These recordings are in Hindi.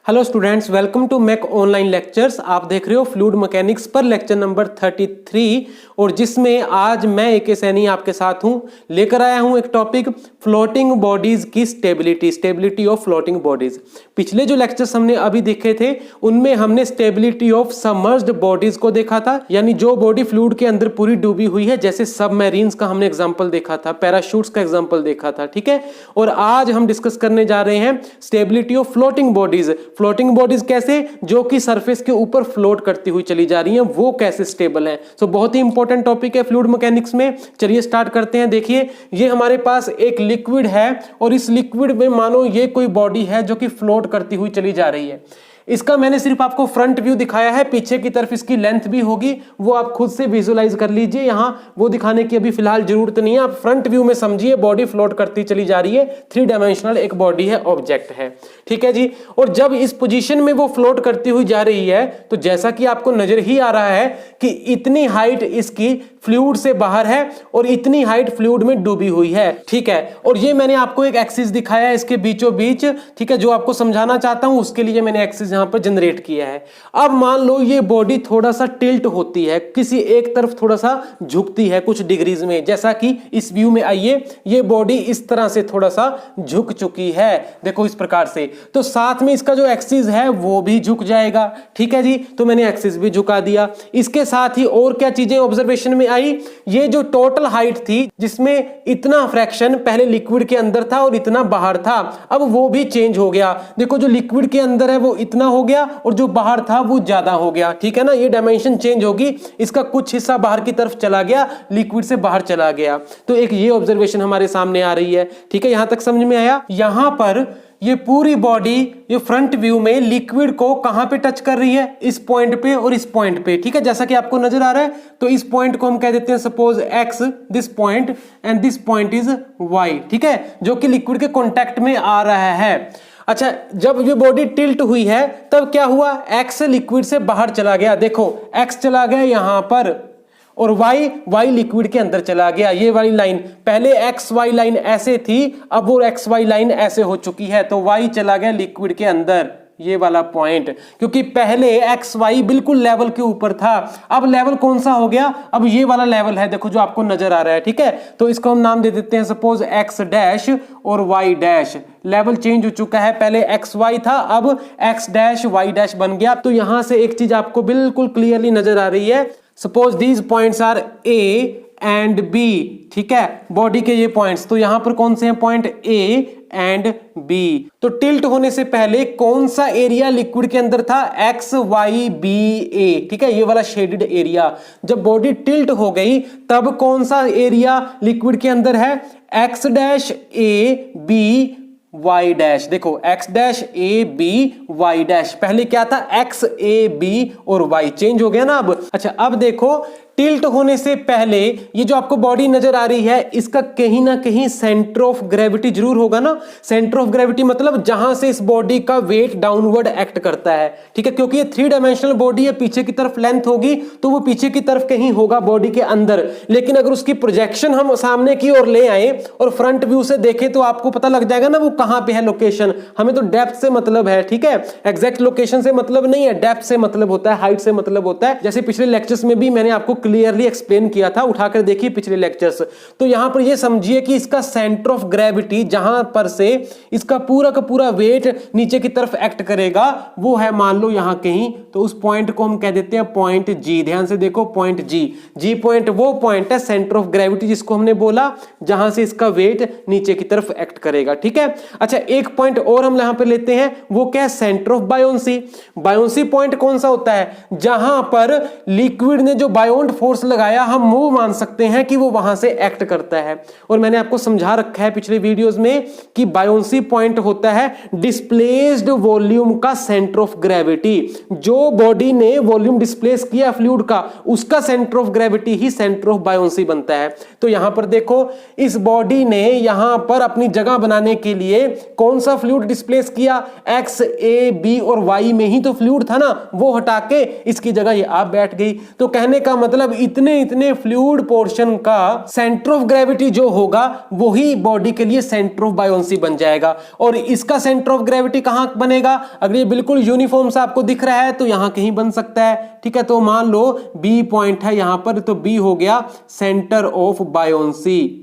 Hello students, welcome to MAC online lectures. आप देख रहे हो फ्लूइड मैकेनिक्स पर लेक्चर नंबर 33 और जिसमें आज मैं एक सैनी आपके साथ हूं। लेकर आया हूं एक टॉपिक फ्लोटिंग बॉडीज की स्टेबिलिटी ऑफ फ्लोटिंग बॉडीज। पिछले जो लेक्चर्स हमने अभी देखे थे उनमें हमने स्टेबिलिटी ऑफ सबमर्ज्ड बॉडीज को देखा था, यानी जो बॉडी फ्लूइड के अंदर पूरी डूबी हुई है, जैसे सबमरीन्स का हमने एग्जाम्पल देखा था, पैराशूट्स का एग्जाम्पल देखा था, ठीक है। और आज हम डिस्कस करने जा रहे हैं stability of floating bodies. Floating bodies कैसे, जो कि सरफेस के ऊपर फ्लोट करती हुई चली जा रही हैं, वो कैसे स्टेबल हैं। सो बहुत ही इंपॉर्टेंट टॉपिक है फ्लूइड मैकेनिक्स में। चलिए स्टार्ट करते हैं। देखिए, ये हमारे पास एक लिक्विड है और इस लिक्विड में मानो ये कोई बॉडी है जो कि फ्लोट करती हुई चली जा रही है। इसका मैंने सिर्फ आपको फ्रंट व्यू दिखाया है, पीछे की तरफ इसकी लेंथ भी होगी, वो आप खुद से विजुअलाइज कर लीजिए। यहां वो दिखाने की अभी फिलहाल जरूरत नहीं है, आप फ्रंट व्यू में समझिए बॉडी फ्लोट करती चली जा रही है, 3 डायमेंशनल एक बॉडी है, ऑब्जेक्ट है, ठीक है जी। और जब इस पोजीशन में वो फ्लोट करती हुई जा रही है तो जैसा कि आपको नजर ही आ रहा है कि इतनी हाइट इसकी फ्लूइड से बाहर है और इतनी हाइट फ्लूइड में डूबी हुई है, ठीक है। और ये मैंने आपको एक एक्सिस दिखाया है इसके बीचों बीच, ठीक है, जो आपको समझाना चाहता हूं उसके लिए मैंने एक्सिस यहां पर जनरेट किया है। अब मान लो ये बॉडी थोड़ा सा टिल्ट होती है, किसी एक तरफ थोड़ा सा झुकती है कुछ डिग्रीज में, जैसा कि इस व्यू में आइए, ये बॉडी इस तरह से थोड़ा सा झुक चुकी है, देखो इस प्रकार से। तो साथ में इसका जो एक्सिस है वो भी झुक जाएगा, ठीक है जी। तो मैंने एक्सिस भी झुका दिया। इसके साथ ही और क्या चीजें ऑब्जर्वेशन में आई, ये जो टोटल हाइट थी जिसमें इतना फ्रैक्शन पहले लिक्विड के अंदर था और इतना बाहर था, अब वो भी चेंज हो गया। देखो, जो लिक्विड के अंदर है वो इतना हो गया और जो बाहर था वो ज्यादा हो गया, ठीक है ना। ये डायमेंशन चेंज होगी, इसका कुछ हिस्सा बाहर की तरफ चला गया, लिक्विड से बाहर चला गया। तो एक ये ऑब्जर्वेशन हमारे सामने आ रही है, ठीक है। यहां तक समझ में आया। यहां पर ये पूरी बॉडी ये फ्रंट व्यू में लिक्विड को कहां पे टच कर रही है, इस पॉइंट पे और इस पॉइंट पे, ठीक है, जैसा कि आपको नजर आ रहा है। तो इस पॉइंट को हम कह देते हैं suppose x, this point and this point is y, ठीक है, जो कि लिक्विड के कांटेक्ट में आ रहा है। अच्छा, जब ये बॉडी टिल्ट हुई है तब क्या हुआ, x लिक्विड से बाहर चला गया, देखो x चला गया यहां पर और y लिक्विड के अंदर चला गया। ये वाली लाइन, पहले XY लाइन ऐसे थी, अब वो XY लाइन ऐसे हो चुकी है, तो y चला गया लिक्विड के अंदर, ये वाला पॉइंट, क्योंकि पहले XY बिल्कुल लेवल के ऊपर था, अब लेवल कौन सा हो गया, अब ये वाला लेवल है, देखो जो आपको नजर आ रहा है, ठीक है। तो इसको हम नाम दे देते हैं सपोज X डैश और Y डैश। लेवल चेंज हो चुका है, पहले XY था, अब X डैश Y डैश बन गया। तो यहां से एक चीज आपको बिल्कुल क्लियरली नजर आ रही है, suppose these points are A and B, ठीक है, बॉडी के ये पॉइंट्स। तो यहां पर कौन से हैं पॉइंट A एंड B। तो टिल्ट होने से पहले कौन सा एरिया लिक्विड के अंदर था, X Y B A, ठीक है, ये वाला शेडेड एरिया। जब बॉडी टिल्ट हो गई तब कौन सा एरिया लिक्विड के अंदर है, X dash A B Y dash. देखो X dash A B Y dash, पहले क्या था X A B और Y, चेंज हो गया ना अब। अच्छा, अब देखो टिल्ट होने से पहले ये जो आपको बॉडी नजर आ रही है, इसका कहीं ना कहीं सेंटर ऑफ ग्रेविटी जरूर होगा ना। सेंटर ऑफ ग्रेविटी मतलब जहां से इस बॉडी का वेट डाउनवर्ड एक्ट करता है, ठीक है, क्योंकि ये 3 डायमेंशनल बॉडी है, पीछे की तरफ लेंथ होगी तो वो पीछे की तरफ कहीं होगा बॉडी के अंदर। लेकिन अगर उसकी प्रोजेक्शन हम सामने की ओर ले आए और फ्रंट व्यू से देखें तो आपको पता लग जाएगा ना वो कहां पे है लोकेशन। हमें तो डेप्थ से मतलब है, ठीक है, एग्जैक्ट लोकेशन से मतलब नहीं है, डेप्थ से मतलब होता है, हाइट से मतलब होता है। जैसे पिछले लेक्चर्स में भी मैंने आपको क्लियरली एक्सप्लेन किया था, उठाकर देखिए पिछले लेक्चर्स। तो यहां पर ये समझिए कि इसका सेंटर ऑफ ग्रेविटी जहां पर से इसका पूरा का पूरा वेट नीचे की तरफ एक्ट करेगा वो है मान लो यहां कहीं। तो उस पॉइंट को हम कह देते हैं पॉइंट G। ध्यान से देखो पॉइंट G पॉइंट वो पॉइंट है सेंटर ऑफ ग्रेविटी जिसको हमने बोला जहां से इसका वेट नीचे की तरफ एक्ट करेगा, ठीक है। अच्छा, एक पॉइंट और हम यहां पे लेते हैं, वो क्या है, centre of buoyancy. Buoyancy point कौन सा होता है, जहां पर लिक्विड ने जो बायोंट फोर्स लगाया हम वो मान सकते हैं कि वो वहां से एक्ट करता है। और मैंने आपको समझा रखा है पिछले वीडियोस में कि बायोंसी पॉइंट होता है डिस्प्लेस्ड वॉल्यूम का सेंटर ऑफ ग्रेविटी। जो बॉडी ने वॉल्यूम डिस्प्लेस किया फ्लूइड का, उसका सेंटर ऑफ ग्रेविटी ही सेंटर ऑफ बायोंसी बनता है। तो यहां पर देखो, इस बॉडी ने यहां पर अपनी जगह बनाने के लिए कौन सा फ्लूइड डिस्प्लेस किया, X A B और Y में ही तो फ्लूइड था ना, वो हटा के इसकी जगह ये आप बैठ गई। तो कहने का मतलब मतलब इतने इतने फ्लूइड पोर्शन का सेंटर ऑफ ग्रेविटी जो होगा वही बॉडी के लिए सेंटर ऑफ बायोन्सी बन जाएगा। और इसका सेंटर ऑफ ग्रेविटी कहां बनेगा? अगर ये बिल्कुल यूनिफॉर्म सा आपको दिख रहा है तो यहां कहीं बन सकता है, ठीक है। तो मान लो बी पॉइंट है यहां पर, तो बी हो गया सेंटर ऑफ बायोन्सी।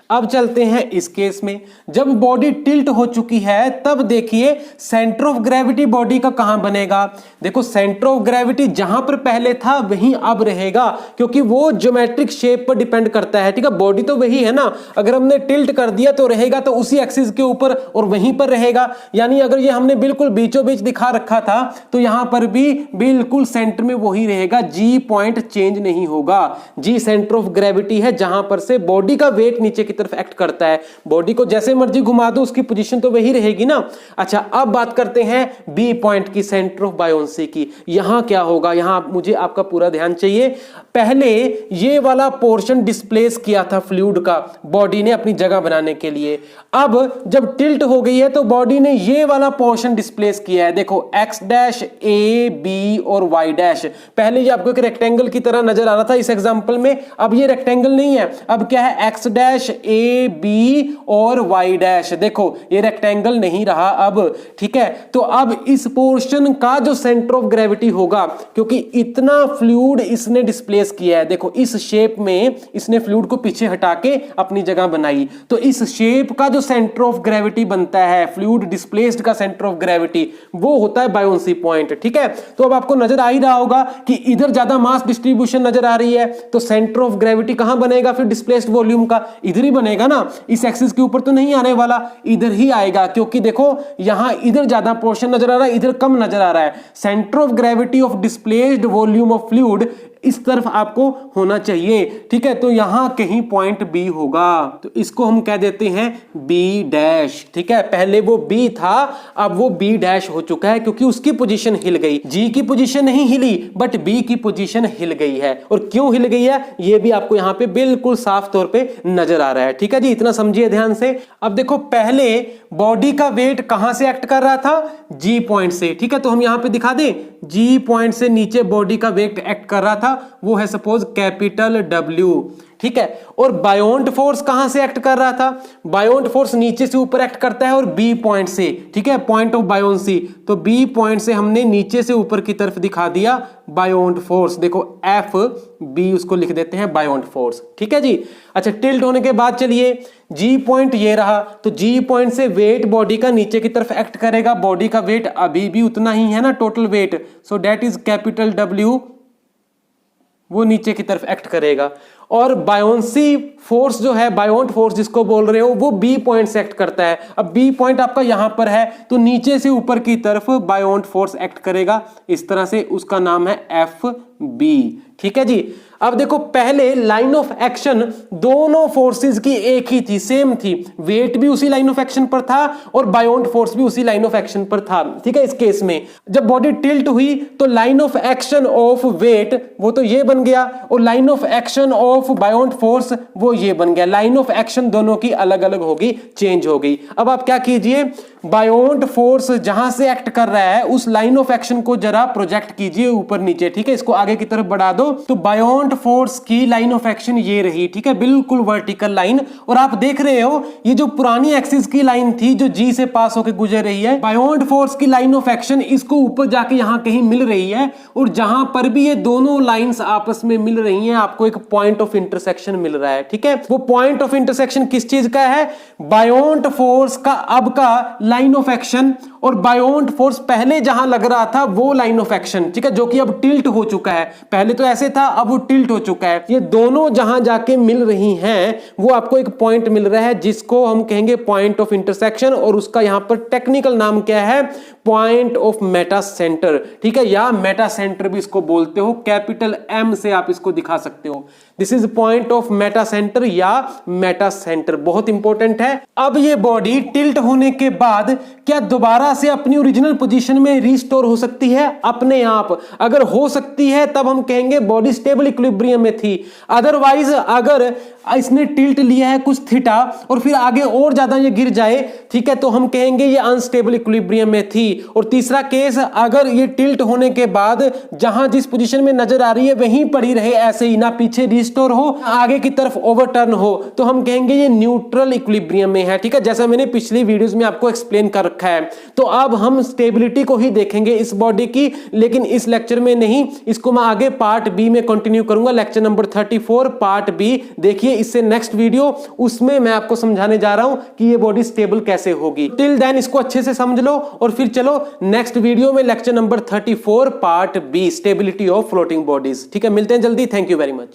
अब चलते हैं इस केस में, जब बॉडी टिल्ट हो चुकी है तब देखिए सेंटर ऑफ ग्रेविटी बॉडी का कहां बनेगा। देखो सेंटर ऑफ ग्रेविटी जहां पर पहले था वहीं अब रहेगा, क्योंकि वो ज्योमेट्रिक शेप पर डिपेंड करता है, ठीक है। बॉडी तो वही है ना, अगर हमने टिल्ट कर दिया तो रहेगा तो उसी एक्सिस के ऊपर और वहीं पर रहेगा। यानी अगर ये हमने बिल्कुल बीचों बीच दिखा रखा था तो यहां पर भी बिल्कुल सेंटर में वही रहेगा, जी पॉइंट चेंज नहीं होगा। जी सेंटर ऑफ ग्रेविटी है जहां पर से बॉडी का वेट नीचे की तरफ एक्ट करता है, बॉडी को जैसे मर्जी घुमा दो उसकी पोजीशन तो वही रहेगी ना। अच्छा अब बात करते हैं बी पॉइंट की, सेंटर ऑफ बायोन्सी की। यहां क्या होगा, यहां मुझे आपका पूरा ध्यान चाहिए। पहले ये वाला पोर्शन डिस्प्लेस किया था फ्लूइड का बॉडी ने अपनी जगह बनाने के लिए। अब जब टिल्ट हो गई है तो बॉडी ने ये वाला पोर्शन डिस्प्लेस किया है। देखो एक्स डैश, ए, बी और वाई डैश। पहले ये आपको एक रेक्टेंगल की तरह नजर आ रहा था इस एग्जांपल में, अब ये रेक्टेंगल नहीं है, अब क्या है एक्स डैश, ए, बी और वाई डैश। देखो ये रेक्टेंगल नहीं रहा अब, ठीक है। तो अब इस पोर्शन का जो सेंटर ऑफ ग्रेविटी होगा, क्योंकि इतना फ्लूइड इसने डिस्प्लेस किया है, देखो इस शेप में इसने फ्लूइड को पीछे हटा के अपनी जगह बनाई, तो इस शेप का जो सेंटर ऑफ ग्रेविटी बनता है, फ्लूइड डिस्प्लेस्ड का सेंटर ऑफ ग्रेविटी, वो होता है बायोन्सी पॉइंट, ठीक है। तो अब आपको नजर आ ही रहा होगा कि इधर ज्यादा मास डिस्ट्रीब्यूशन नजर आ रही है, तो सेंटर ऑफ ग्रेविटी कहां बनेगा फिर डिस्प्लेस्ड वॉल्यूम का? इधर ही बनेगा ना, इस एक्सिस के ऊपर तो नहीं आने वाला, इधर ही आएगा, क्योंकि देखो यहां इधर ज्यादा पोर्शन नजर आ रहा है, इधर कम नजर आ रहा है। Centre of gravity of displaced volume of fluid इस तरफ आपको होना चाहिए, ठीक है। तो यहां कहीं पॉइंट बी होगा, तो इसको हम कह देते हैं बी डैश, ठीक है। पहले वो बी था, अब वो बी डैश हो चुका है, क्योंकि उसकी पोजीशन हिल गई। जी की पोजीशन नहीं हिली बट बी की पोजीशन हिल गई है। और क्यों हिल गई है ये भी आपको यहां पे बिल्कुल साफ तौर पे नजर आ रहा है, ठीक है जी। इतना समझिए ध्यान से। अब देखो पहले बॉडी का वेट कहां से एक्ट कर रहा था? जी पॉइंट से, ठीक है। तो हम यहां पे दिखा दें, जी पॉइंट से नीचे बॉडी का वेट एक्ट कर रहा था, वो है सपोज कैपिटल डब्ल्यू, ठीक है। और बायोन्ट फोर्स कहां से एक्ट कर रहा था? बायोन्ट फोर्स नीचे से ऊपर एक्ट करता है और बी पॉइंट से, ठीक है, पॉइंट ऑफ बायोन्सी। तो बी पॉइंट से हमने नीचे से ऊपर की तरफ दिखा दिया बायोन्ट फोर्स। देखो एफ बी उसको लिख देते हैं बायोन्ट फोर्स, ठीक है जी। अच्छा टिल्ट होने के बाद चलिए जी पॉइंट ये रहा, तो जी पॉइंट से वेट बॉडी का नीचे की तरफ एक्ट करेगा। बॉडी का वेट अभी भी उतना ही है ना, total weight, so that is capital W, वो नीचे की तरफ एक्ट करेगा। और बायोन्सी फोर्स जो है, बायोन्ट फोर्स जिसको बोल रहे हो, वो बी पॉइंट से एक्ट करता है। अब बी पॉइंट आपका यहां पर है, तो नीचे से ऊपर की तरफ बायोन्ट फोर्स एक्ट करेगा इस तरह से, उसका नाम है एफ बी, ठीक है जी। अब देखो पहले लाइन ऑफ एक्शन दोनों फोर्सेस की एक ही थी, सेम थी, वेट भी उसी लाइन ऑफ एक्शन पर था और बायोन्ट फोर्स भी उसी लाइन ऑफ एक्शन पर था, ठीक है। इस केस में जब बॉडी टिल्ट हुई तो line of action of weight वो तो ये बन गया, और line of action of buoyant force वो ये बन गया। लाइन ऑफ एक्शन दोनों की अलग अलग होगी, चेंज हो गई। अब आप क्या कीजिए, बायोन्ट फोर्स जहां से एक्ट कर रहा है उस लाइन ऑफ एक्शन को जरा प्रोजेक्ट कीजिए ऊपर नीचे, ठीक है। इसको आगे की तरफ बढ़ा दो, तो बायोन्ट फोर्स की लाइन ऑफ एक्शन ये रही, ठीक है, बिल्कुल वर्टिकल लाइन। और आप देख रहे हो ये जो पुरानी एक्सिस की लाइन थी जो जी से पास होकर गुजर रही है, बायोन्ट फोर्स की लाइन ऑफ एक्शन इसको ऊपर जाके यहां कहीं मिल रही है, और जहां पर भी ये दोनों लाइंस आपस में मिल रही हैं आपको एक पॉइंट ऑफ इंटरसेक्शन मिल रहा है, ठीक है। वो पॉइंट ऑफ इंटरसेक्शन किस चीज का है? बायोन्ट फोर्स का अब का लाइन ऑफ एक्शन और बायोन्ट फोर्स पहले जहां लग रहा था वो लाइन ऑफ एक्शन, ठीक है, जो कि अब टिल्ट हो चुका है। पहले तो ऐसे था, अब वो टिल्ट हो चुका है। ये दोनों जहां जाके मिल रही हैं वो आपको एक पॉइंट मिल रहा है जिसको हम कहेंगे पॉइंट ऑफ इंटरसेक्शन, और उसका यहां पर टेक्निकल नाम क्या है? पॉइंट ऑफ मेटा सेंटर, ठीक है, या मेटा सेंटर भी इसको बोलते हो, कैपिटल एम से आप इसको दिखा सकते हो। This is point of Meta centre या मेटा सेंटर, बहुत इंपॉर्टेंट है। अब ये बॉडी टिल्ट होने के बाद क्या दोबारा से अपनी ओरिजिनल पोजीशन में रिस्टोर हो सकती है? अपने आप अगर हो सकती है तब हम कहेंगे बॉडी स्टेबल इक्विलिब्रियम में थी। अदरवाइज अगर इसने टिल्ट लिया है कुछ थीटा और फिर आगे और ज्यादा ये गिर जाए, ठीक है, तो हम कहेंगे ये अनस्टेबल इक्विलिब्रियम में थी। और तीसरा केस, अगर ये टिल्ट होने के बाद जहां जिस पोजीशन में नजर आ रही है वहीं पड़ी रहे, ऐसे ही ना पीछे रिस्टोर हो आगे की तरफ ओवरटर्न हो, तो हम कहेंगे ये न्यूट्रल इक्विलिब्रियम में है, ठीक है, जैसा मैंने पिछली वीडियोस में आपको एक्सप्लेन कर रखा है। तो अब हम स्टेबिलिटी को ही देखेंगे इस बॉडी की, लेकिन इस लेक्चर में नहीं, इसको मैं आगे पार्ट बी में कंटिन्यू करूंगा, लेक्चर नंबर 34 पार्ट बी देखिए इससे नेक्स्ट वीडियो, उसमें मैं आपको समझाने जा रहा हूं कि ये बॉडी स्टेबल कैसे होगी। टिल देन इसको अच्छे से समझ लो और फिर चलो नेक्स्ट वीडियो में lecture number 34 part B, stability of floating bodies. ठीक है, मिलते हैं जल्दी, थैंक यू वेरी मच।